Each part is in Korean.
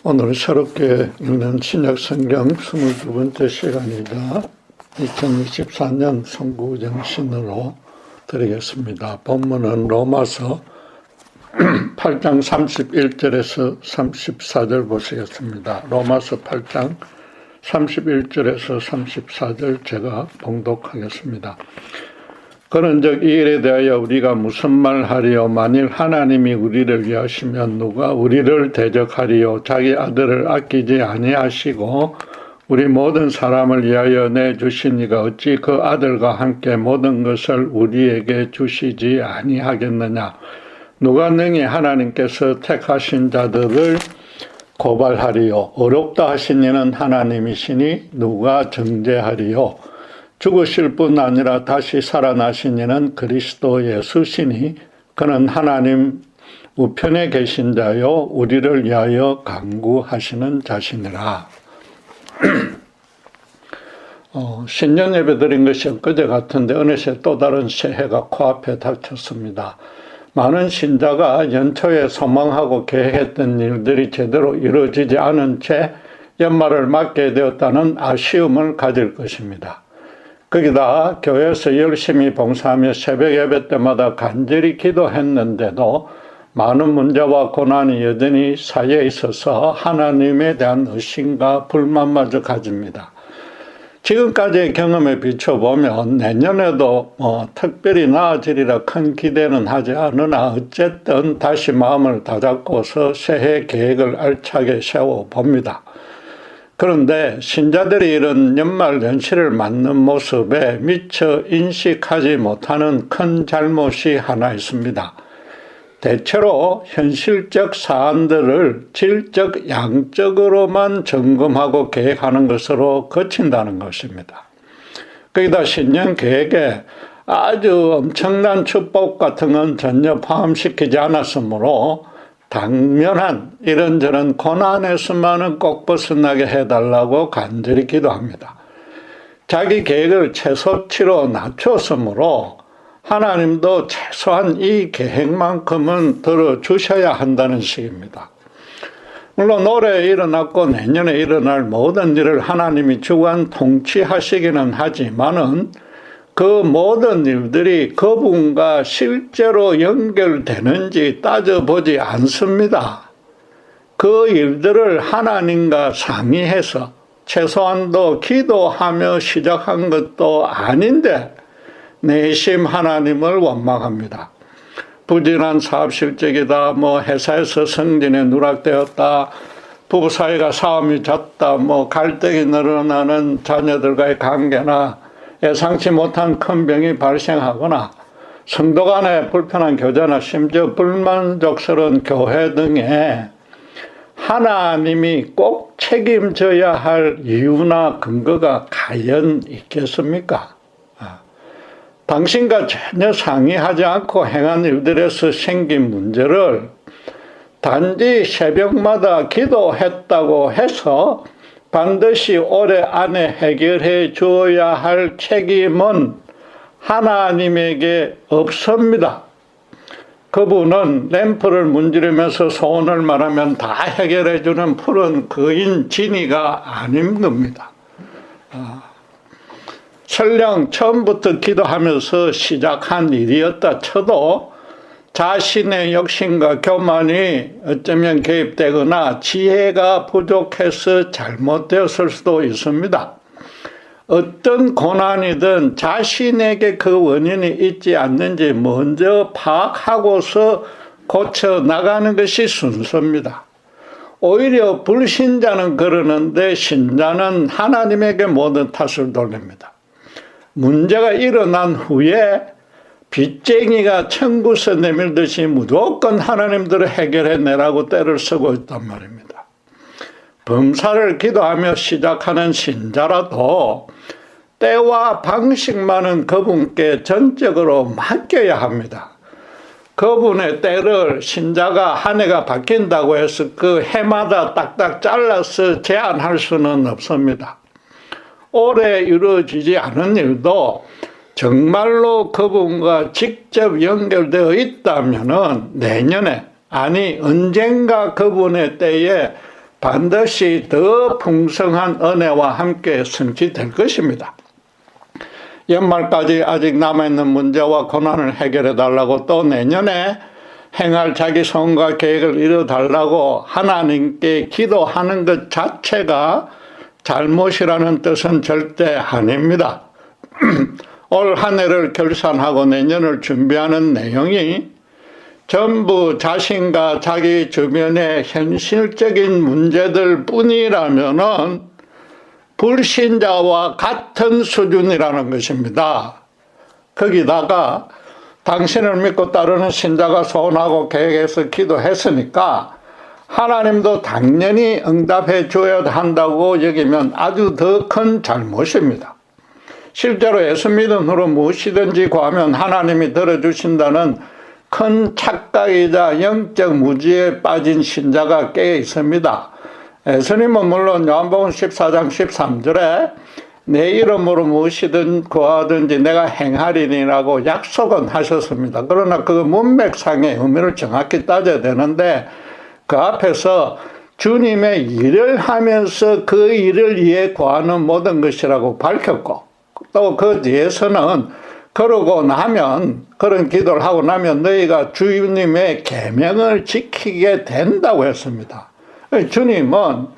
오늘 새롭게 읽는 신약성경 22번째 시간이다. 2024년 선구정신으로 드리겠습니다. 본문은 로마서 8장 31절에서 34절 보시겠습니다. 로마서 8장 31절에서 34절 제가 봉독하겠습니다. 그런즉 이 일에 대하여 우리가 무슨 말하리요? 만일 하나님이 우리를 위하시면 누가 우리를 대적하리요? 자기 아들을 아끼지 아니하시고 우리 모든 사람을 위하여 내주신 이가 어찌 그 아들과 함께 모든 것을 우리에게 주시지 아니하겠느냐? 누가 능히 하나님께서 택하신 자들을 고발하리요? 어렵다 하신 이는 하나님이시니 누가 정죄하리요? 죽으실 뿐 아니라 다시 살아나신 이는 그리스도 예수시니 그는 하나님 우편에 계신 자요 우리를 위하여 간구하시는 자시니라. 신년 예배 드린 것이 엊그제 같은데 어느새 또 다른 새해가 코앞에 닥쳤습니다. 많은 신자가 연초에 소망하고 계획했던 일들이 제대로 이루어지지 않은 채 연말을 맞게 되었다는 아쉬움을 가질 것입니다. 거기다 교회에서 열심히 봉사하며 새벽 예배 때마다 간절히 기도했는데도 많은 문제와 고난이 여전히 사이에 있어서 하나님에 대한 의심과 불만마저 가집니다. 지금까지의 경험에 비춰보면 내년에도 특별히 나아지리라 큰 기대는 하지 않으나 어쨌든 다시 마음을 다잡고서 새해 계획을 알차게 세워봅니다. 그런데 신자들이 이런 연말연시를 맞는 모습에 미처 인식하지 못하는 큰 잘못이 하나 있습니다. 대체로 현실적 사안들을 질적, 양적으로만 점검하고 계획하는 것으로 그친다는 것입니다. 거기다 신년 계획에 아주 엄청난 축복 같은 건 전혀 포함시키지 않았으므로 당면한 이런저런 고난에서만은 꼭 벗어나게 해달라고 간절히 기도합니다. 자기 계획을 최소치로 낮췄으므로 하나님도 최소한 이 계획만큼은 들어주셔야 한다는 식입니다. 물론 올해 일어났고 내년에 일어날 모든 일을 하나님이 주관 통치하시기는 하지만은 그 모든 일들이 그분과 실제로 연결되는지 따져보지 않습니다. 그 일들을 하나님과 상의해서 최소한도 기도하며 시작한 것도 아닌데 내심 하나님을 원망합니다. 부진한 사업 실적이다, 회사에서 승진에 누락되었다, 부부 사이가 싸움이 잦다, 갈등이 늘어나는 자녀들과의 관계나 예상치 못한 큰 병이 발생하거나 성도 간의 불편한 교제나 심지어 불만족스러운 교회 등에 하나님이 꼭 책임져야 할 이유나 근거가 과연 있겠습니까? 당신과 전혀 상의하지 않고 행한 일들에서 생긴 문제를 단지 새벽마다 기도했다고 해서 반드시 올해 안에 해결해 주어야 할 책임은 하나님에게 없습니다. 그분은 램프를 문지르면서 소원을 말하면 다 해결해 주는 푸른 거인 지니가 아닙니다. 설령 처음부터 기도하면서 시작한 일이었다 쳐도 자신의 욕심과 교만이 어쩌면 개입되거나 지혜가 부족해서 잘못되었을 수도 있습니다. 어떤 고난이든 자신에게 그 원인이 있지 않는지 먼저 파악하고서 고쳐나가는 것이 순서입니다. 오히려 불신자는 그러는데 신자는 하나님에게 모든 탓을 돌립니다. 문제가 일어난 후에 빚쟁이가 청구서 내밀듯이 무조건 하나님들을 해결해내라고 때를 쓰고 있단 말입니다. 범사를 기도하며 시작하는 신자라도 때와 방식만은 그분께 전적으로 맡겨야 합니다. 그분의 때를 신자가 한 해가 바뀐다고 해서 그 해마다 딱딱 잘라서 제한할 수는 없습니다. 올해 이루어지지 않은 일도 정말로 그분과 직접 연결되어 있다면은 내년에, 아니 언젠가 그분의 때에 반드시 더 풍성한 은혜와 함께 성취될 것입니다. 연말까지 아직 남아있는 문제와 고난을 해결해 달라고, 또 내년에 행할 자기 소원과 계획을 이뤄달라고 하나님께 기도하는 것 자체가 잘못이라는 뜻은 절대 아닙니다. 올 한 해를 결산하고 내년을 준비하는 내용이 전부 자신과 자기 주변의 현실적인 문제들 뿐이라면은 불신자와 같은 수준이라는 것입니다. 거기다가 당신을 믿고 따르는 신자가 소원하고 계획해서 기도했으니까 하나님도 당연히 응답해 줘야 한다고 여기면 아주 더 큰 잘못입니다. 실제로 예수 믿은 후로 무엇이든지 구하면 하나님이 들어주신다는 큰 착각이자 영적 무지에 빠진 신자가 꽤 있습니다. 예수님은 물론 요한복음 14장 13절에 내 이름으로 무엇이든 구하든지 내가 행하리니라고 약속은 하셨습니다. 그러나 그 문맥상의 의미를 정확히 따져야 되는데 그 앞에서 주님의 일을 하면서 그 일을 위해 구하는 모든 것이라고 밝혔고, 또 그 뒤에서는 그러고 나면, 그런 기도를 하고 나면 너희가 주님의 계명을 지키게 된다고 했습니다. 주님은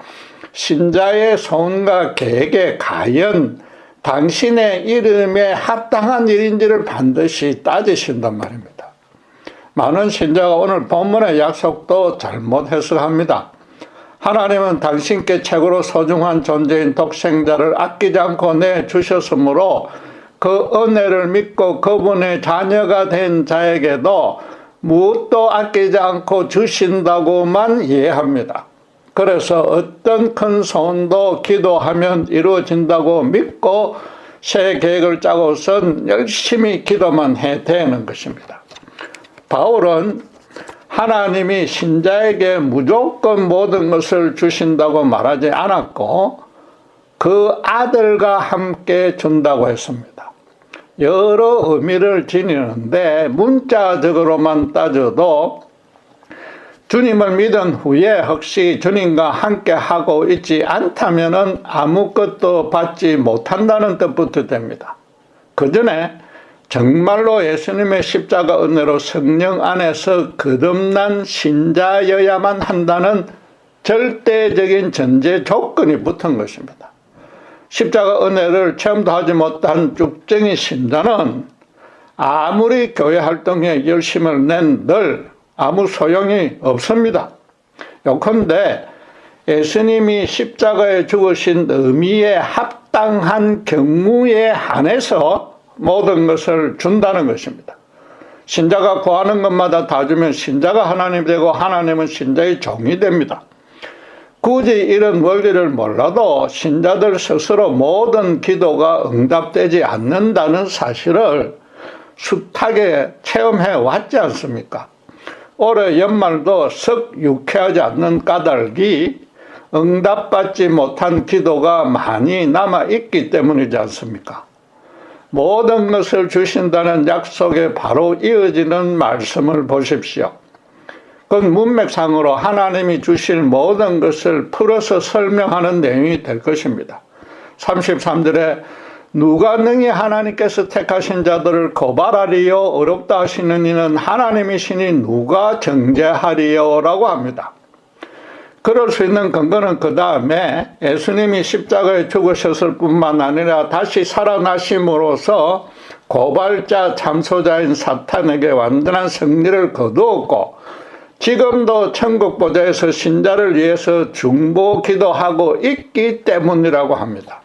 신자의 소원과 계획에 과연 당신의 이름에 합당한 일인지를 반드시 따지신단 말입니다. 많은 신자가 오늘 본문의 약속도 잘못 해석합니다. 하나님은 당신께 최고로 소중한 존재인 독생자를 아끼지 않고 내주셨으므로 그 은혜를 믿고 그분의 자녀가 된 자에게도 무엇도 아끼지 않고 주신다고만 이해합니다. 그래서 어떤 큰 소원도 기도하면 이루어진다고 믿고 새 계획을 짜고선 열심히 기도만 해 되는 것입니다. 바울은 하나님이 신자에게 무조건 모든 것을 주신다고 말하지 않았고 그 아들과 함께 준다고 했습니다. 여러 의미를 지니는데 문자적으로만 따져도 주님을 믿은 후에 혹시 주님과 함께 하고 있지 않다면 아무것도 받지 못한다는 뜻부터 됩니다. 그 전에 정말로 예수님의 십자가 은혜로 성령 안에서 거듭난 신자여야만 한다는 절대적인 전제 조건이 붙은 것입니다. 십자가 은혜를 체험도 하지 못한 쭉정이 신자는 아무리 교회 활동에 열심을 낸들 아무 소용이 없습니다. 요컨대 예수님이 십자가에 죽으신 의미에 합당한 경우에 한해서 모든 것을 준다는 것입니다. 신자가 구하는 것마다 다 주면 신자가 하나님이 되고 하나님은 신자의 종이 됩니다. 굳이 이런 원리를 몰라도 신자들 스스로 모든 기도가 응답되지 않는다는 사실을 숱하게 체험해 왔지 않습니까? 올해 연말도 썩 유쾌하지 않는 까닭이 응답받지 못한 기도가 많이 남아있기 때문이지 않습니까? 모든 것을 주신다는 약속에 바로 이어지는 말씀을 보십시오. 그건 문맥상으로 하나님이 주실 모든 것을 풀어서 설명하는 내용이 될 것입니다. 33절에 누가 능히 하나님께서 택하신 자들을 고발하리요 어렵다 하시는 이는 하나님이시니 누가 정죄하리요 라고 합니다. 그럴 수 있는 근거는 그 다음에 예수님이 십자가에 죽으셨을 뿐만 아니라 다시 살아나심으로써 고발자 참소자인 사탄에게 완전한 승리를 거두었고 지금도 천국 보좌에서 신자를 위해서 중보 기도하고 있기 때문이라고 합니다.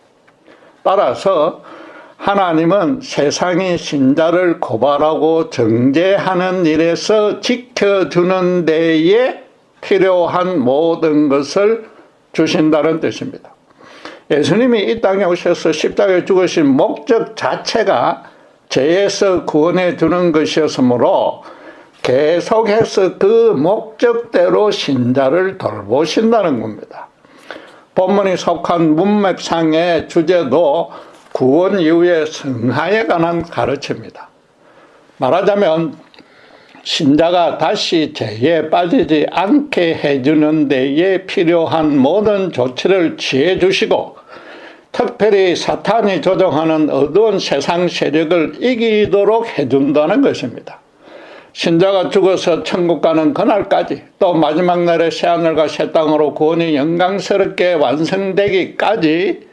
따라서 하나님은 세상이 신자를 고발하고 정죄하는 일에서 지켜주는 데에 필요한 모든 것을 주신다는 뜻입니다. 예수님이 이 땅에 오셔서 십자가에 죽으신 목적 자체가 죄에서 구원해 주는 것이었으므로 계속해서 그 목적대로 신자를 돌보신다는 겁니다. 본문이 속한 문맥상의 주제도 구원 이후의 성화에 관한 가르침입니다. 말하자면 신자가 다시 죄에 빠지지 않게 해주는 데에 필요한 모든 조치를 취해 주시고, 특별히 사탄이 조종하는 어두운 세상 세력을 이기도록 해준다는 것입니다. 신자가 죽어서 천국 가는 그날까지, 또 마지막 날에 새하늘과 새 땅으로 구원이 영광스럽게 완성되기까지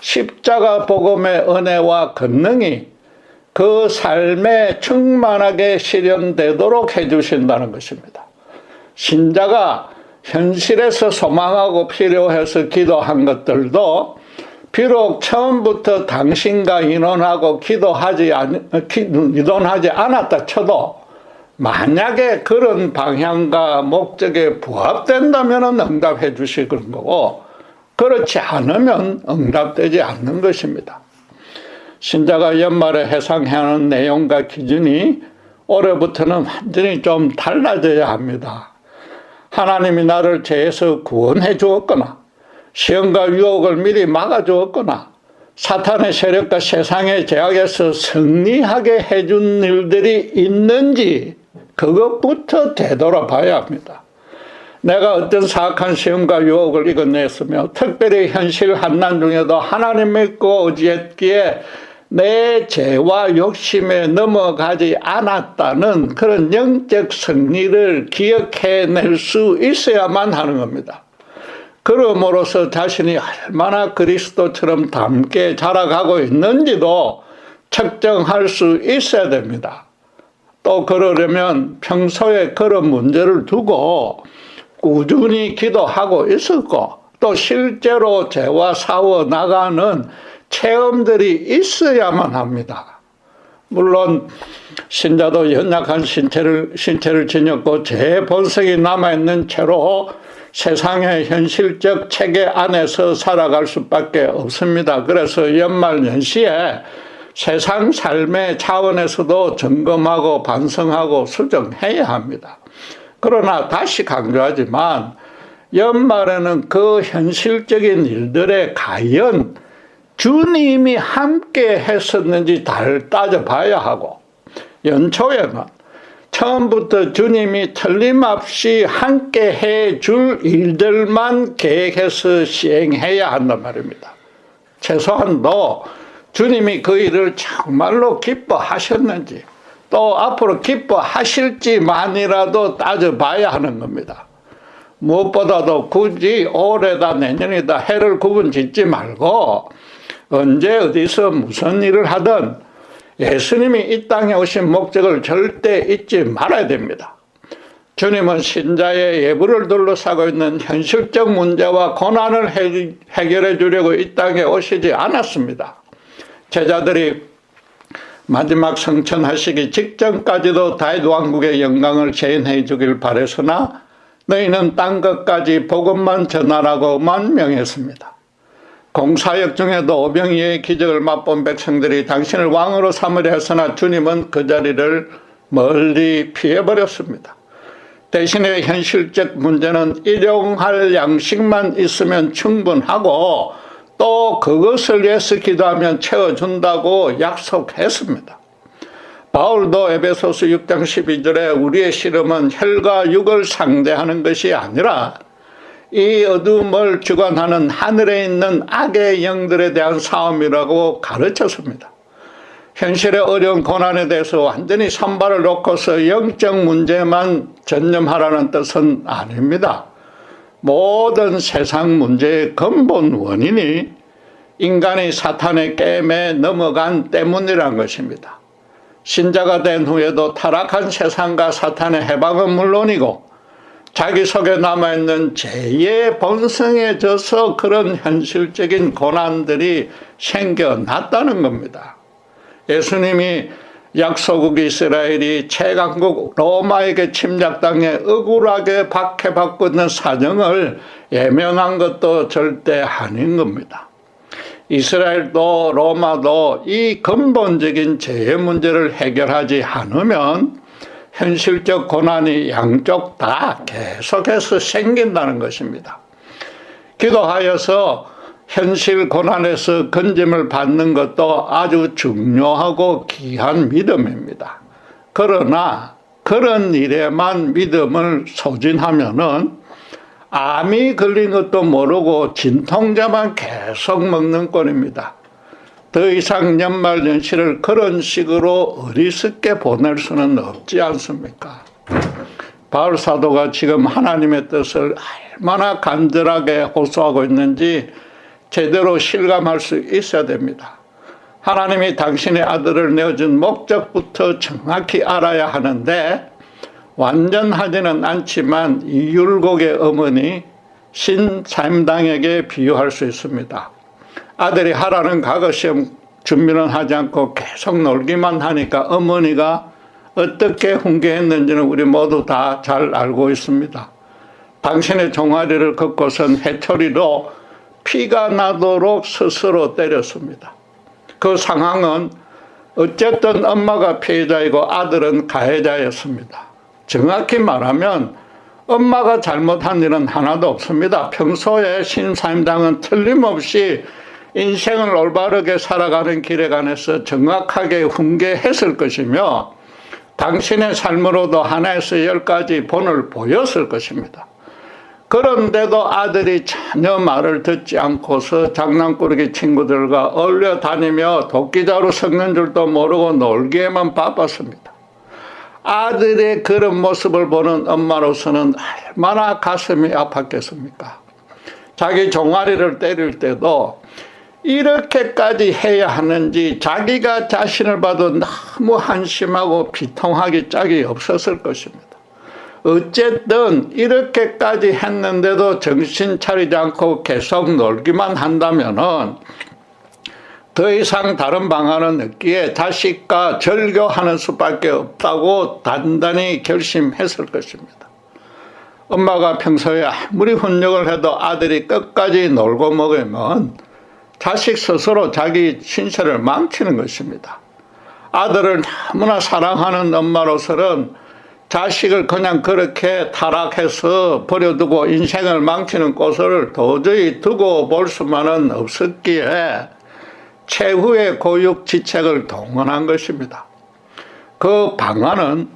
십자가 복음의 은혜와 권능이 그 삶에 충만하게 실현되도록 해주신다는 것입니다. 신자가 현실에서 소망하고 필요해서 기도한 것들도 비록 처음부터 당신과 의논하지 않았다 쳐도, 만약에 그런 방향과 목적에 부합된다면 응답해 주시는 거고, 그렇지 않으면 응답되지 않는 것입니다. 신자가 연말에 해상해야 하는 내용과 기준이 올해부터는 완전히 좀 달라져야 합니다. 하나님이 나를 죄에서 구원해 주었거나, 시험과 유혹을 미리 막아 주었거나, 사탄의 세력과 세상의 제약에서 승리하게 해준 일들이 있는지 그것부터 되돌아봐야 합니다. 내가 어떤 사악한 시험과 유혹을 이겨냈으며, 특별히 현실 환난 중에도 하나님 믿고 의지했기에 내 죄와 욕심에 넘어가지 않았다는 그런 영적 승리를 기억해낼 수 있어야만 하는 겁니다. 그럼으로써 자신이 얼마나 그리스도처럼 닮게 자라가고 있는지도 측정할 수 있어야 됩니다. 또 그러려면 평소에 그런 문제를 두고 꾸준히 기도하고 있었고, 또 실제로 죄와 싸워 나가는 체험들이 있어야만 합니다. 물론 신자도 연약한 신체를 지녔고 죄의 본성이 남아있는 채로 세상의 현실적 체계 안에서 살아갈 수밖에 없습니다. 그래서 연말 연시에 세상 삶의 차원에서도 점검하고 반성하고 수정해야 합니다. 그러나 다시 강조하지만, 연말에는 그 현실적인 일들에 과연 주님이 함께 했었는지 잘 따져봐야 하고, 연초에는 처음부터 주님이 틀림없이 함께 해줄 일들만 계획해서 시행해야 한단 말입니다. 최소한도 주님이 그 일을 정말로 기뻐하셨는지, 또 앞으로 기뻐하실지만이라도 따져봐야 하는 겁니다. 무엇보다도 굳이 올해다 내년이다 해를 구분 짓지 말고, 언제 어디서 무슨 일을 하든 예수님이 이 땅에 오신 목적을 절대 잊지 말아야 됩니다. 주님은 신자의 예부를 둘러싸고 있는 현실적 문제와 고난을 해결해 주려고 이 땅에 오시지 않았습니다. 제자들이 마지막 성천하시기 직전까지도 다윗 왕국의 영광을 재현해 주길 바랬으나 너희는 딴 것까지 복음만 전하라고만 명했습니다. 공사역 중에도 오병이의 기적을 맛본 백성들이 당신을 왕으로 삼으려 했으나 주님은 그 자리를 멀리 피해버렸습니다. 대신에 현실적 문제는 일용할 양식만 있으면 충분하고, 또 그것을 위해서 기도하면 채워준다고 약속했습니다. 바울도 에베소서 6장 12절에 우리의 씨름은 혈과 육을 상대하는 것이 아니라 이 어둠을 주관하는 하늘에 있는 악의 영들에 대한 싸움이라고 가르쳤습니다. 현실의 어려운 고난에 대해서 완전히 선발을 놓고서 영적 문제만 전념하라는 뜻은 아닙니다. 모든 세상 문제의 근본 원인이 인간이 사탄의 게임에 넘어간 때문이란 것입니다. 신자가 된 후에도 타락한 세상과 사탄의 해방은 물론이고, 자기 속에 남아있는 죄의 본성에 져서 그런 현실적인 고난들이 생겨났다는 겁니다. 예수님이 약소국 이스라엘이 최강국 로마에게 침략당해 억울하게 박해받고 있는 사정을 예명한 것도 절대 아닌 겁니다. 이스라엘도 로마도 이 근본적인 죄의 문제를 해결하지 않으면 현실적 고난이 양쪽 다 계속해서 생긴다는 것입니다. 기도하여서 현실 고난에서 건짐을 받는 것도 아주 중요하고 귀한 믿음입니다. 그러나 그런 일에만 믿음을 소진하면은 암이 걸린 것도 모르고 진통제만 계속 먹는 꼴입니다. 더 이상 연말연시를 그런 식으로 어리석게 보낼 수는 없지 않습니까? 바울 사도가 지금 하나님의 뜻을 얼마나 간절하게 호소하고 있는지 제대로 실감할 수 있어야 됩니다. 하나님이 당신의 아들을 내어준 목적부터 정확히 알아야 하는데 완전하지는 않지만 이 율곡의 어머니 신사임당에게 비유할 수 있습니다. 아들이 하라는 과거시험 준비는 하지 않고 계속 놀기만 하니까 어머니가 어떻게 훈계했는지는 우리 모두 다 잘 알고 있습니다. 당신의 종아리를 걷고선 해초리로 피가 나도록 스스로 때렸습니다. 그 상황은 어쨌든 엄마가 피해자이고 아들은 가해자였습니다. 정확히 말하면 엄마가 잘못한 일은 하나도 없습니다. 평소에 신사임당은 틀림없이 인생을 올바르게 살아가는 길에 관해서 정확하게 훈계했을 것이며 당신의 삶으로도 하나에서 10가지 본을 보였을 것입니다. 그런데도 아들이 전혀 말을 듣지 않고서 장난꾸러기 친구들과 어울려 다니며 도끼자루 섞는 줄도 모르고 놀기에만 바빴습니다. 아들의 그런 모습을 보는 엄마로서는 얼마나 가슴이 아팠겠습니까? 자기 종아리를 때릴 때도 이렇게까지 해야 하는지 자기가 자신을 봐도 너무 한심하고 비통하기 짝이 없었을 것입니다. 어쨌든 이렇게까지 했는데도 정신 차리지 않고 계속 놀기만 한다면은 더 이상 다른 방안은 없기에 자식과 절교하는 수밖에 없다고 단단히 결심했을 것입니다. 엄마가 평소에 아무리 훈육을 해도 아들이 끝까지 놀고 먹으면 자식 스스로 자기 신세를 망치는 것입니다. 아들을 너무나 사랑하는 엄마로서는 자식을 그냥 그렇게 타락해서 버려두고 인생을 망치는 꼴을 도저히 두고 볼 수만은 없었기에 최후의 고육지책을 동원한 것입니다. 그 방안은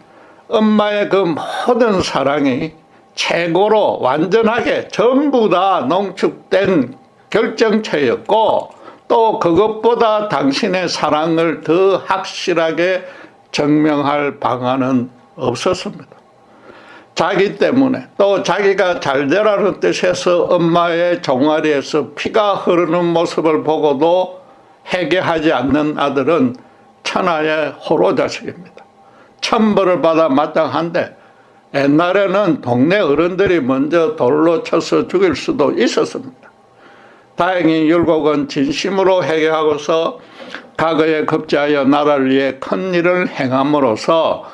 엄마의 그 모든 사랑이 최고로 완전하게 전부 다 농축된 결정체였고 또 그것보다 당신의 사랑을 더 확실하게 증명할 방안은 없었습니다. 자기 때문에 또 자기가 잘 되라는 뜻에서 엄마의 종아리에서 피가 흐르는 모습을 보고도 회개하지 않는 아들은 천하의 호로자식입니다. 천벌을 받아 마땅한데 옛날에는 동네 어른들이 먼저 돌로 쳐서 죽일 수도 있었습니다. 다행히 율곡은 진심으로 회개하고서 과거에 급제하여 나라를 위해 큰 일을 행함으로써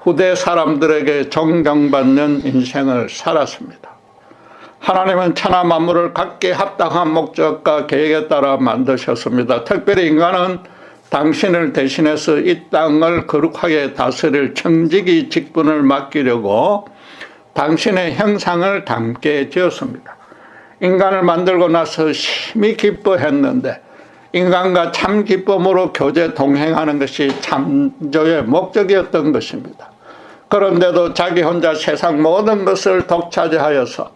후대 사람들에게 존경받는 인생을 살았습니다. 하나님은 천하 만물을 각기 합당한 목적과 계획에 따라 만드셨습니다. 특별히 인간은 당신을 대신해서 이 땅을 거룩하게 다스릴 청지기 직분을 맡기려고 당신의 형상을 닮게 지었습니다. 인간을 만들고 나서 심히 기뻐했는데 인간과 참 기쁨으로 교제 동행하는 것이 창조의 목적이었던 것입니다. 그런데도 자기 혼자 세상 모든 것을 독차지하여서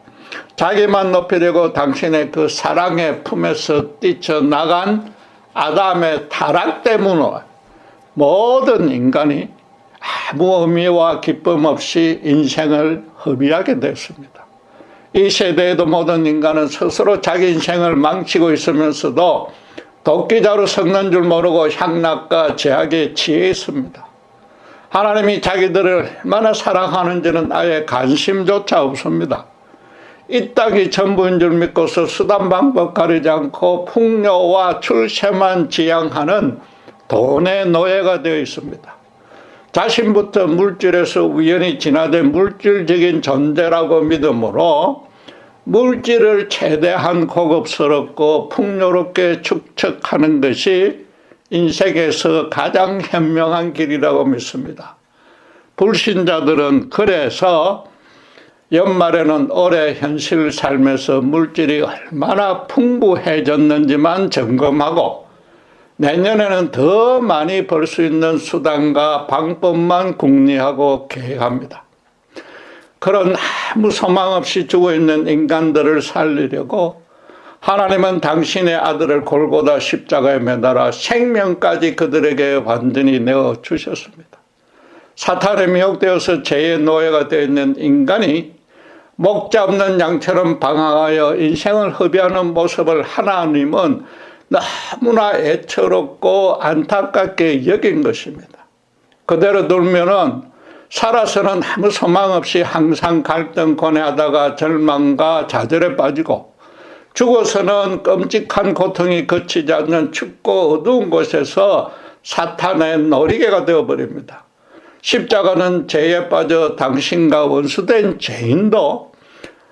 자기만 높이려고 당신의 그 사랑의 품에서 뛰쳐나간 아담의 타락 때문에 모든 인간이 아무 의미와 기쁨 없이 인생을 허비하게 됐습니다. 이 세대에도 모든 인간은 스스로 자기 인생을 망치고 있으면서도 도끼자루 섞는 줄 모르고 향락과 제약에 취해 있습니다. 하나님이 자기들을 얼마나 사랑하는지는 아예 관심조차 없습니다. 이 땅이 전부인 줄 믿고서 수단 방법 가리지 않고 풍요와 출세만 지향하는 돈의 노예가 되어 있습니다. 자신부터 물질에서 우연히 진화된 물질적인 존재라고 믿음으로 물질을 최대한 고급스럽고 풍요롭게 축적하는 것이 인생에서 가장 현명한 길이라고 믿습니다. 불신자들은 그래서 연말에는 올해 현실 삶에서 물질이 얼마나 풍부해졌는지만 점검하고 내년에는 더 많이 벌 수 있는 수단과 방법만 궁리하고 계획합니다. 그런 아무 소망 없이 죽어있는 인간들을 살리려고 하나님은 당신의 아들을 골고다 십자가에 매달아 생명까지 그들에게 완전히 내어주셨습니다. 사탄에 미혹되어서 죄의 노예가 되어 있는 인간이 목자 없는 양처럼 방황하여 인생을 허비하는 모습을 하나님은 너무나 애처롭고 안타깝게 여긴 것입니다. 그대로 둘면은 살아서는 아무 소망 없이 항상 갈등 고뇌하다가 절망과 좌절에 빠지고, 죽어서는 끔찍한 고통이 그치지 않는 춥고 어두운 곳에서 사탄의 놀이개가 되어버립니다. 십자가는 죄에 빠져 당신과 원수된 죄인도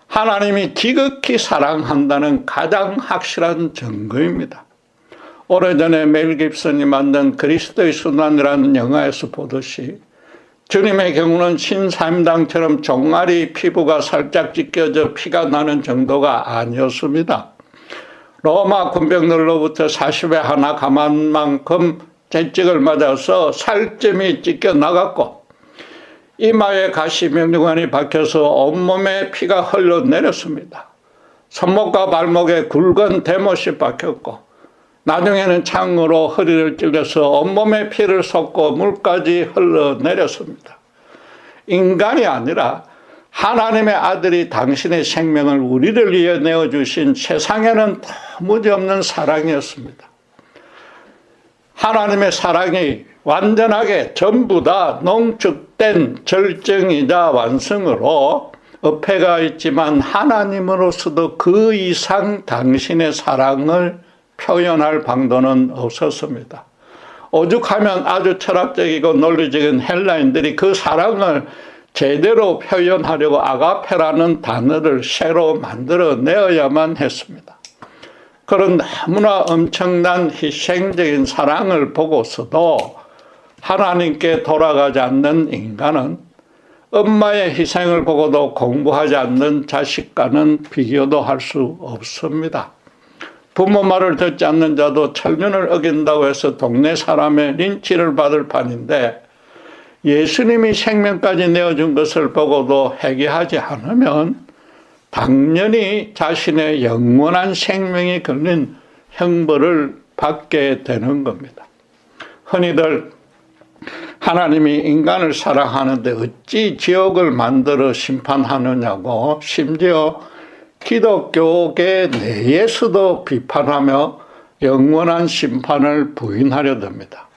하나님이 지극히 사랑한다는 가장 확실한 증거입니다. 오래전에 멜 깁슨이 만든 그리스도의 순환이라는 영화에서 보듯이 주님의 경우는 신사임당처럼 종아리 피부가 살짝 찢겨져 피가 나는 정도가 아니었습니다. 로마 군병들로부터 40에 하나 감한 만큼 채찍을 맞아서 살점이 찢겨 나갔고, 이마에 가시 명령관이 박혀서 온몸에 피가 흘러내렸습니다. 손목과 발목에 굵은 대못이 박혔고, 나중에는 창으로 허리를 찔러서 온몸에 피를 쏟고 물까지 흘러내렸습니다. 인간이 아니라 하나님의 아들이 당신의 생명을 우리를 위해 내어주신 세상에는 도무지없는 사랑이었습니다. 하나님의 사랑이 완전하게 전부 다 농축된 절정이자 완성으로 어폐가 있지만 하나님으로서도 그 이상 당신의 사랑을 표현할 방도는 없었습니다. 오죽하면 아주 철학적이고 논리적인 헬라인들이 그 사랑을 제대로 표현하려고 아가페라는 단어를 새로 만들어내어야만 했습니다. 그런 너무나 엄청난 희생적인 사랑을 보고서도 하나님께 돌아가지 않는 인간은 엄마의 희생을 보고도 공부하지 않는 자식과는 비교도 할 수 없습니다. 부모 말을 듣지 않는 자도 천륜을 어긴다고 해서 동네 사람의 린치를 받을 판인데, 예수님이 생명까지 내어준 것을 보고도 회개하지 않으면 당연히 자신의 영원한 생명이 걸린 형벌을 받게 되는 겁니다. 흔히들 하나님이 인간을 사랑하는데 어찌 지옥을 만들어 심판하느냐고, 심지어 기독교계 내에서도 비판하며 영원한 심판을 부인하려 듭니다.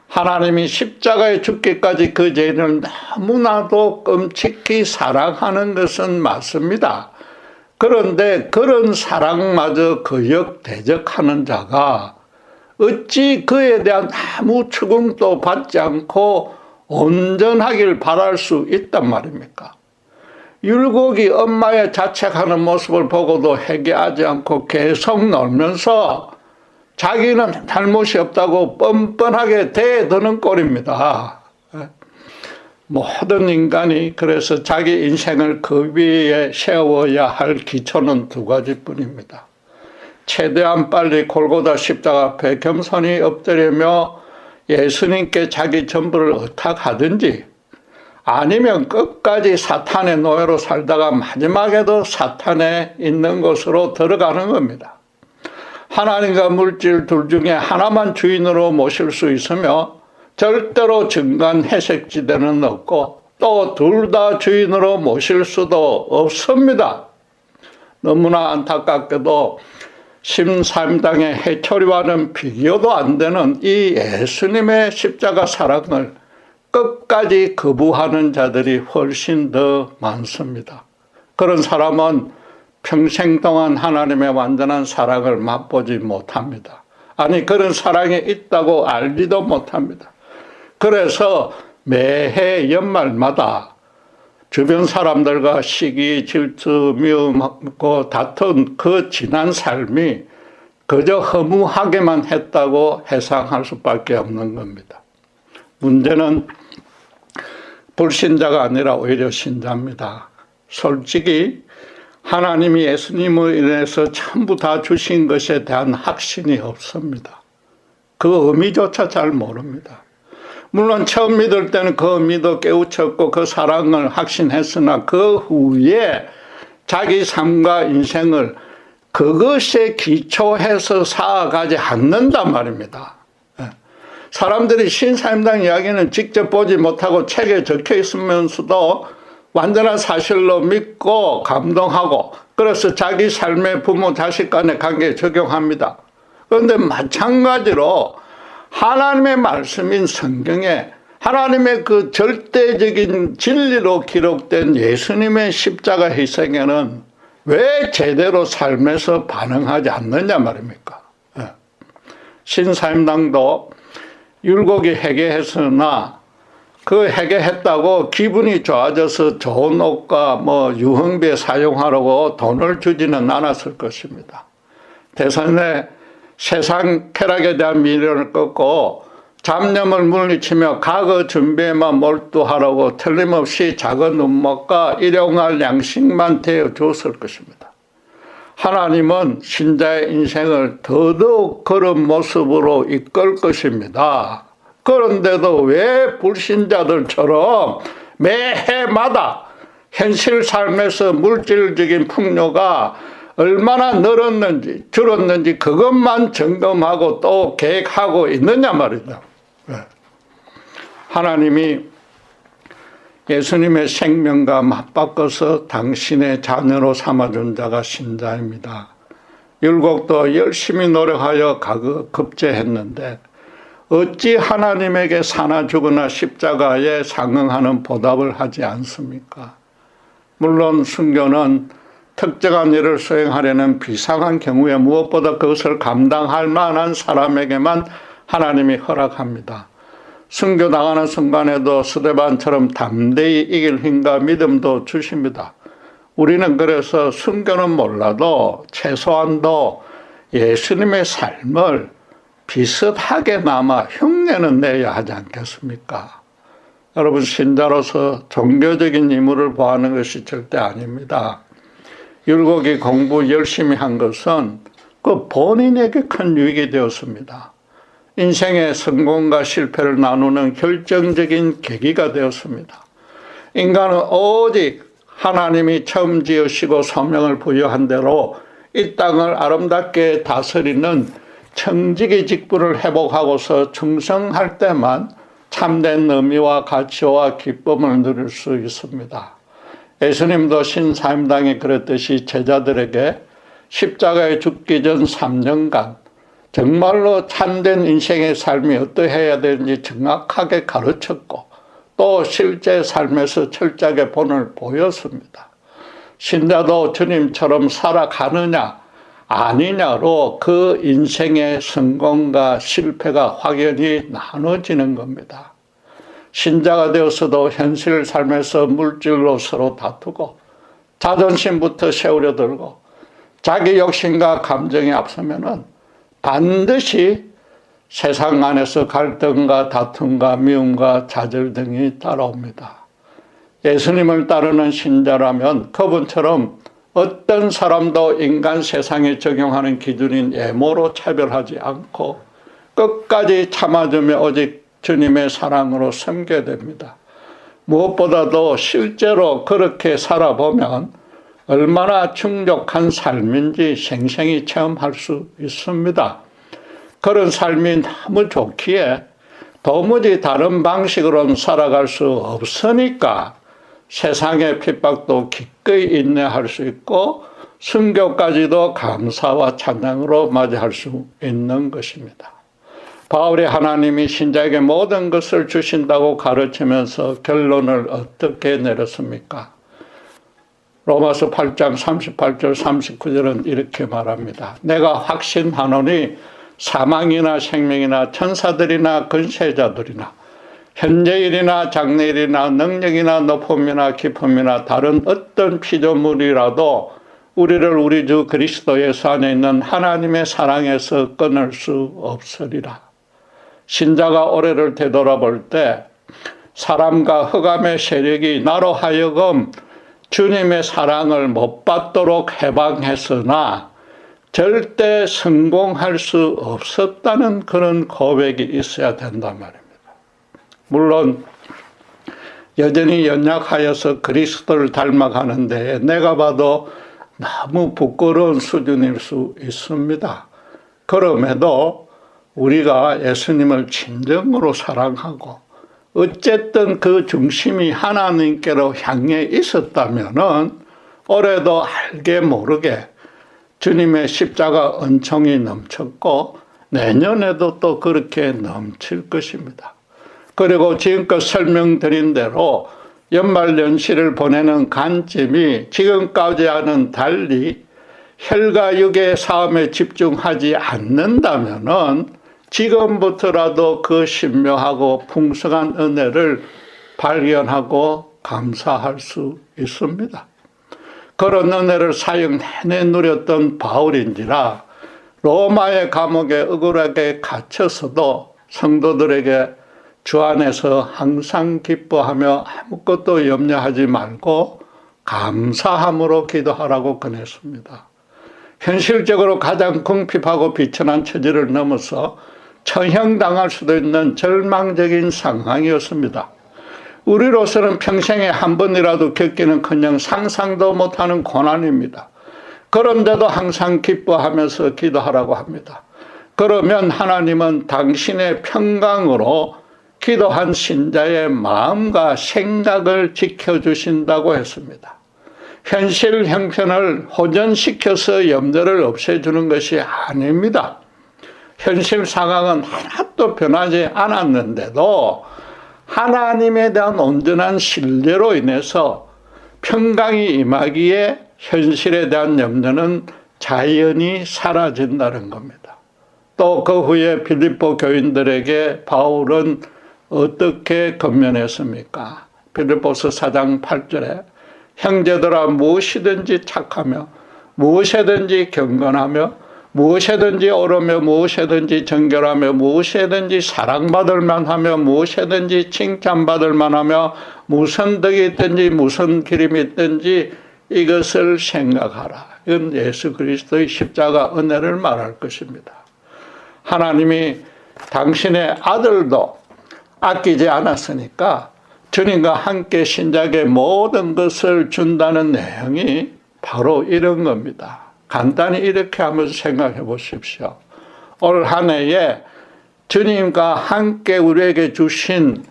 하나님이 십자가에 죽기까지 그 죄인을 너무나도 끔찍히 사랑하는 것은 맞습니다. 그런데 그런 사랑마저 거역대적하는 자가 어찌 그에 대한 아무 추궁도 받지 않고 온전하길 바랄 수 있단 말입니까? 율곡이 엄마의 자책하는 모습을 보고도 회개하지 않고 계속 놀면서 자기는 잘못이 없다고 뻔뻔하게 대드는 꼴입니다. 모든 인간이 그래서 자기 인생을 그 위에 세워야 할 기초는 두 가지뿐입니다. 최대한 빨리 골고다 십자가 앞에 겸손히 엎드리며 예수님께 자기 전부를 의탁하든지, 아니면 끝까지 사탄의 노예로 살다가 마지막에도 사탄에 있는 곳으로 들어가는 겁니다. 하나님과 물질 둘 중에 하나만 주인으로 모실 수 있으며 절대로 중간 회색지대는 없고, 또 둘 다 주인으로 모실 수도 없습니다. 너무나 안타깝게도 신사임당의 해초리와는 비교도 안 되는 이 예수님의 십자가 사랑을 끝까지 거부하는 자들이 훨씬 더 많습니다. 그런 사람은 평생 동안 하나님의 완전한 사랑을 맛보지 못합니다. 아니, 그런 사랑이 있다고 알지도 못합니다. 그래서 매해 연말마다 주변 사람들과 시기, 질투, 미움하고 다툰 그 지난 삶이 그저 허무하게만 했다고 해상할 수밖에 없는 겁니다. 문제는 불신자가 아니라 오히려 신자입니다. 솔직히 하나님이 예수님을 인해서 전부 다 주신 것에 대한 확신이 없습니다. 그 의미조차 잘 모릅니다. 물론 처음 믿을 때는 그 의미도 깨우쳤고 그 사랑을 확신했으나 그 후에 자기 삶과 인생을 그것에 기초해서 살아가지 않는단 말입니다. 사람들이 신사임당 이야기는 직접 보지 못하고 책에 적혀 있으면서도 완전한 사실로 믿고 감동하고 그래서 자기 삶의 부모 자식 간의 관계에 적용합니다. 그런데 마찬가지로 하나님의 말씀인 성경에 하나님의 그 절대적인 진리로 기록된 예수님의 십자가 희생에는 왜 제대로 삶에서 반응하지 않느냐 말입니까? 신사임당도 율곡이 회개했으나 그 회개했다고 기분이 좋아져서 좋은 옷과 유흥비에 사용하려고 돈을 주지는 않았을 것입니다. 대선에 세상 쾌락에 대한 미련을 꺾고 잡념을 물리치며 과거 준비에만 몰두하라고 틀림없이 작은 음목과 일용할 양식만 되어 주었을 것입니다. 하나님은 신자의 인생을 더더욱 그런 모습으로 이끌 것입니다. 그런데도 왜 불신자들처럼 매해마다 현실 삶에서 물질적인 풍요가 얼마나 늘었는지 줄었는지 그것만 점검하고 또 계획하고 있느냐 말이죠. 하나님이 예수님의 생명과 맞바꿔서 당신의 자녀로 삼아준 자가 신자입니다. 율곡도 열심히 노력하여 급제했는데 어찌 하나님에게 사나 죽으나 십자가에 상응하는 보답을 하지 않습니까? 물론 순교는 특정한 일을 수행하려는 비상한 경우에 무엇보다 그것을 감당할 만한 사람에게만 하나님이 허락합니다. 순교당하는 순간에도 스데반처럼 담대히 이길 힘과 믿음도 주십니다. 우리는 그래서 순교는 몰라도 최소한도 예수님의 삶을 비슷하게나마 흉내는 내야 하지 않겠습니까? 여러분, 신자로서 종교적인 임무를 보하는 것이 절대 아닙니다. 율곡이 공부 열심히 한 것은 그 본인에게 큰 유익이 되었습니다. 인생의 성공과 실패를 나누는 결정적인 계기가 되었습니다. 인간은 오직 하나님이 처음 지으시고 소명을 부여한 대로 이 땅을 아름답게 다스리는 청지기 직분을 회복하고서 충성할 때만 참된 의미와 가치와 기쁨을 누릴 수 있습니다. 예수님도 신사임당에 그랬듯이 제자들에게 십자가에 죽기 전 3년간 정말로 참된 인생의 삶이 어떠해야 되는지 정확하게 가르쳤고 또 실제 삶에서 철저하게 본을 보였습니다. 신자도 주님처럼 살아가느냐 아니냐로 그 인생의 성공과 실패가 확연히 나눠지는 겁니다. 신자가 되어서도 현실 삶에서 물질로 서로 다투고 자존심부터 세우려 들고 자기 욕심과 감정에 앞서면은 반드시 세상 안에서 갈등과 다툼과 미움과 좌절 등이 따라옵니다. 예수님을 따르는 신자라면 그분처럼 어떤 사람도 인간 세상에 적용하는 기준인 외모로 차별하지 않고 끝까지 참아주며 오직 주님의 사랑으로 섬겨야 됩니다. 무엇보다도 실제로 그렇게 살아보면 얼마나 충족한 삶인지 생생히 체험할 수 있습니다. 그런 삶이 너무 좋기에 도무지 다른 방식으로는 살아갈 수 없으니까 세상의 핍박도 기꺼이 인내할 수 있고 순교까지도 감사와 찬양으로 맞이할 수 있는 것입니다. 바울이 하나님이 신자에게 모든 것을 주신다고 가르치면서 결론을 어떻게 내렸습니까? 로마서 8장 38절 39절은 이렇게 말합니다. 내가 확신하노니 사망이나 생명이나 천사들이나 권세자들이나 현재일이나 장래일이나 능력이나 높음이나 깊음이나 다른 어떤 피조물이라도 우리를 우리 주 그리스도 예수 안에 있는 하나님의 사랑에서 끊을 수 없으리라. 신자가 올해를 되돌아볼 때 사람과 흑암의 세력이 나로 하여금 주님의 사랑을 못 받도록 해방했으나 절대 성공할 수 없었다는 그런 고백이 있어야 된단 말입니다. 물론 여전히 연약하여서 그리스도를 닮아가는데 내가 봐도 너무 부끄러운 수준일 수 있습니다. 그럼에도 우리가 예수님을 진정으로 사랑하고 어쨌든 그 중심이 하나님께로 향해 있었다면은 올해도 알게 모르게 주님의 십자가 은총이 넘쳤고 내년에도 또 그렇게 넘칠 것입니다. 그리고 지금껏 설명드린 대로 연말연시를 보내는 관점이 지금까지와는 달리 혈과 육의 싸움에 집중하지 않는다면은 지금부터라도 그 신묘하고 풍성한 은혜를 발견하고 감사할 수 있습니다. 그런 은혜를 사형 내내 누렸던 바울인지라 로마의 감옥에 억울하게 갇혀서도 성도들에게 주 안에서 항상 기뻐하며 아무것도 염려하지 말고 감사함으로 기도하라고 권했습니다. 현실적으로 가장 궁핍하고 비천한 처지를 넘어서 처형당할 수도 있는 절망적인 상황이었습니다. 우리로서는 평생에 한 번이라도 겪기는커녕 상상도 못하는 고난입니다. 그런데도 항상 기뻐하면서 기도하라고 합니다. 그러면 하나님은 당신의 평강으로 기도한 신자의 마음과 생각을 지켜주신다고 했습니다. 현실 형편을 호전시켜서 염려를 없애주는 것이 아닙니다. 현실 상황은 하나도 변하지 않았는데도 하나님에 대한 온전한 신뢰로 인해서 평강이 임하기에 현실에 대한 염려는 자연히 사라진다는 겁니다. 또 그 후에 빌립보 교인들에게 바울은 어떻게 권면했습니까? 빌립보서 4장 8절에 형제들아 무엇이든지 착하며 무엇이든지 경건하며 무엇이든지 옳으며 무엇이든지 정결하며 무엇이든지 사랑받을 만하며 무엇이든지 칭찬받을 만하며 무슨 덕이 있든지 무슨 기름이 있든지 이것을 생각하라. 이건 예수 그리스도의 십자가 은혜를 말할 것입니다. 하나님이 당신의 아들도 아끼지 않았으니까 주님과 함께 신작의 모든 것을 준다는 내용이 바로 이런 겁니다. 간단히 이렇게 하면서 생각해 보십시오. 올 한 해에 주님과 함께 우리에게 주신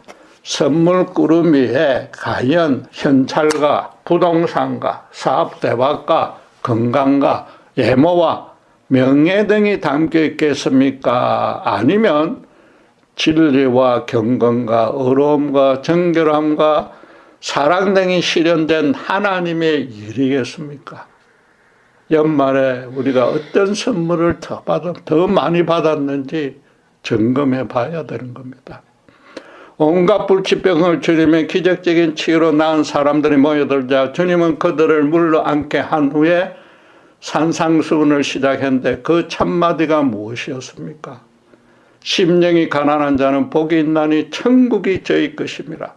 선물 꾸러미 위에 과연 현찰과 부동산과 사업 대박과 건강과 예모와 명예 등이 담겨 있겠습니까? 아니면 진리와 경건과 의로움과 정결함과 사랑 등이 실현된 하나님의 일이겠습니까? 연말에 우리가 어떤 선물을 더 많이 받았는지 점검해 봐야 되는 겁니다. 온갖 불치병을 주님의 기적적인 치유로 나은 사람들이 모여들자 주님은 그들을 물러앉게 한 후에 산상수훈을 시작했는데 그 첫마디가 무엇이었습니까? 심령이 가난한 자는 복이 있나니 천국이 저희 것입니다.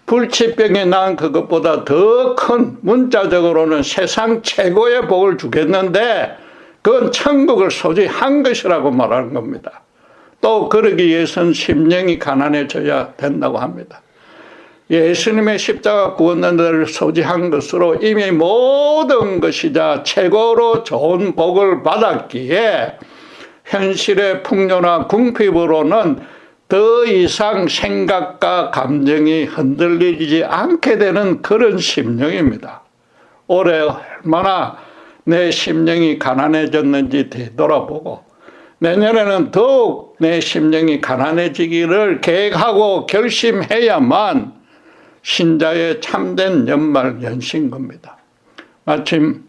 불치병에 나은 그것보다 더 큰 문자적으로는 세상 최고의 복을 주겠는데 그건 천국을 소지한 것이라고 말하는 겁니다. 또 그러기 위해서는 심령이 가난해져야 된다고 합니다. 예수님의 십자가 구원을 소지한 것으로 이미 모든 것이자 최고로 좋은 복을 받았기에 현실의 풍요나 궁핍으로는 더 이상 생각과 감정이 흔들리지 않게 되는 그런 심령입니다. 올해 얼마나 내 심령이 가난해졌는지 되돌아보고 내년에는 더욱 내 심령이 가난해지기를 계획하고 결심해야만 신자의 참된 연말 연시인 겁니다. 마침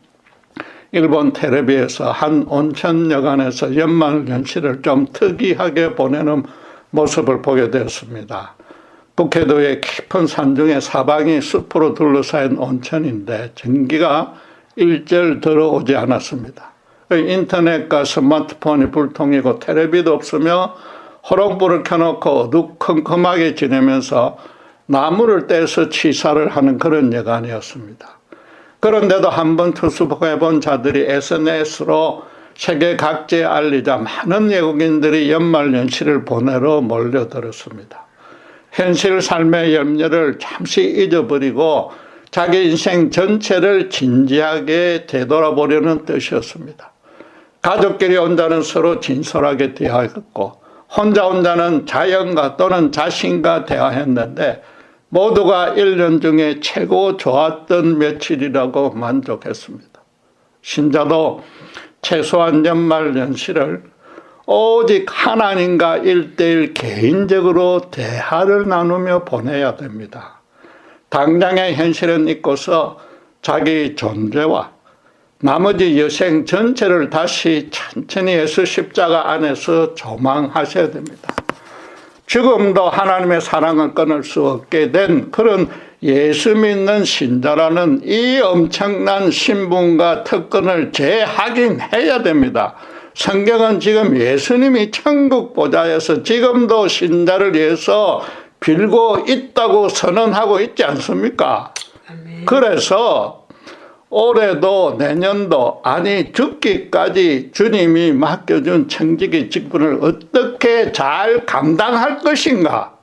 일본 텔레비에서 한 온천여관에서 연말 연시를 좀 특이하게 보내는 모습을 보게 되었습니다. 북해도의 깊은 산중에 사방이 숲으로 둘러싸인 온천인데 전기가 일절 들어오지 않았습니다. 인터넷과 스마트폰이 불통이고 텔레비도 없으며 호롱불을 켜놓고 어두컴컴하게 지내면서 나무를 떼서 취사를 하는 그런 여관이었습니다. 그런데도 한번 투숙해본 자들이 SNS로 세계 각지에 알리자 많은 외국인들이 연말연시를 보내러 몰려들었습니다. 현실 삶의 염려를 잠시 잊어버리고 자기 인생 전체를 진지하게 되돌아보려는 뜻이었습니다. 가족끼리 온다는 서로 진솔하게 대화했고 혼자는 자연과 또는 자신과 대화했는데 모두가 1년 중에 최고 좋았던 며칠이라고 만족했습니다. 신자도 최소한 연말연시를 오직 하나님과 1:1 개인적으로 대화를 나누며 보내야 됩니다. 당장의 현실은 잊고서 자기 존재와 나머지 여생 전체를 다시 천천히 예수 십자가 안에서 조망하셔야 됩니다. 죽음도 하나님의 사랑을 끊을 수 없게 된 그런 예수 믿는 신자라는 이 엄청난 신분과 특권을 재확인해야 됩니다. 성경은 지금 예수님이 천국 보좌에서 지금도 신자를 위해서 빌고 있다고 선언하고 있지 않습니까? 아멘. 그래서 올해도 내년도 아니 죽기까지 주님이 맡겨준 청지기 직분을 어떻게 잘 감당할 것인가?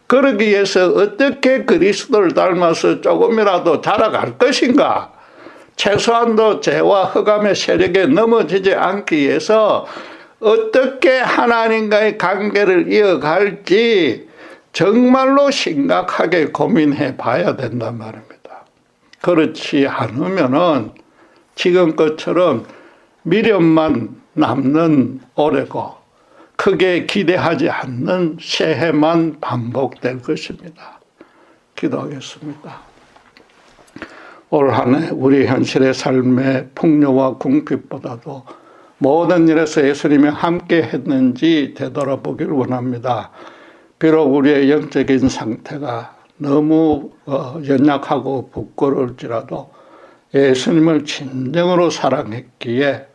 그러기 위해서 어떻게 그리스도를 닮아서 조금이라도 자라갈 것인가? 최소한도 죄와 흑암의 세력에 넘어지지 않기 위해서 어떻게 하나님과의 관계를 이어갈지 정말로 심각하게 고민해 봐야 된단 말입니다. 그렇지 않으면은 지금 것처럼 미련만 남는 올해고 크게 기대하지 않는 새해만 반복될 것입니다. 기도하겠습니다. 올 한 해 우리 현실의 삶의 풍요와 궁핍보다도 모든 일에서 예수님이 함께 했는지 되돌아보길 원합니다. 비록 우리의 영적인 상태가 너무 연약하고 부끄러울지라도 예수님을 진정으로 사랑했기에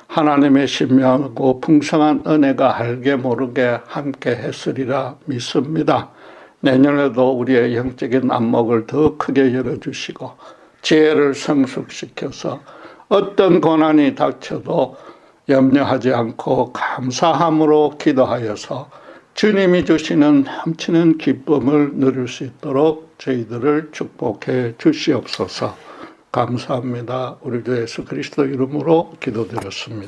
하나님의 신명하고 풍성한 은혜가 알게 모르게 함께 했으리라 믿습니다. 내년에도 우리의 영적인 안목을 더 크게 열어주시고 지혜를 성숙시켜서 어떤 고난이 닥쳐도 염려하지 않고 감사함으로 기도하여서 주님이 주시는 넘치는 기쁨을 누릴 수 있도록 저희들을 축복해 주시옵소서. 감사합니다. 우리 주 예수 그리스도 이름으로 기도드렸습니다.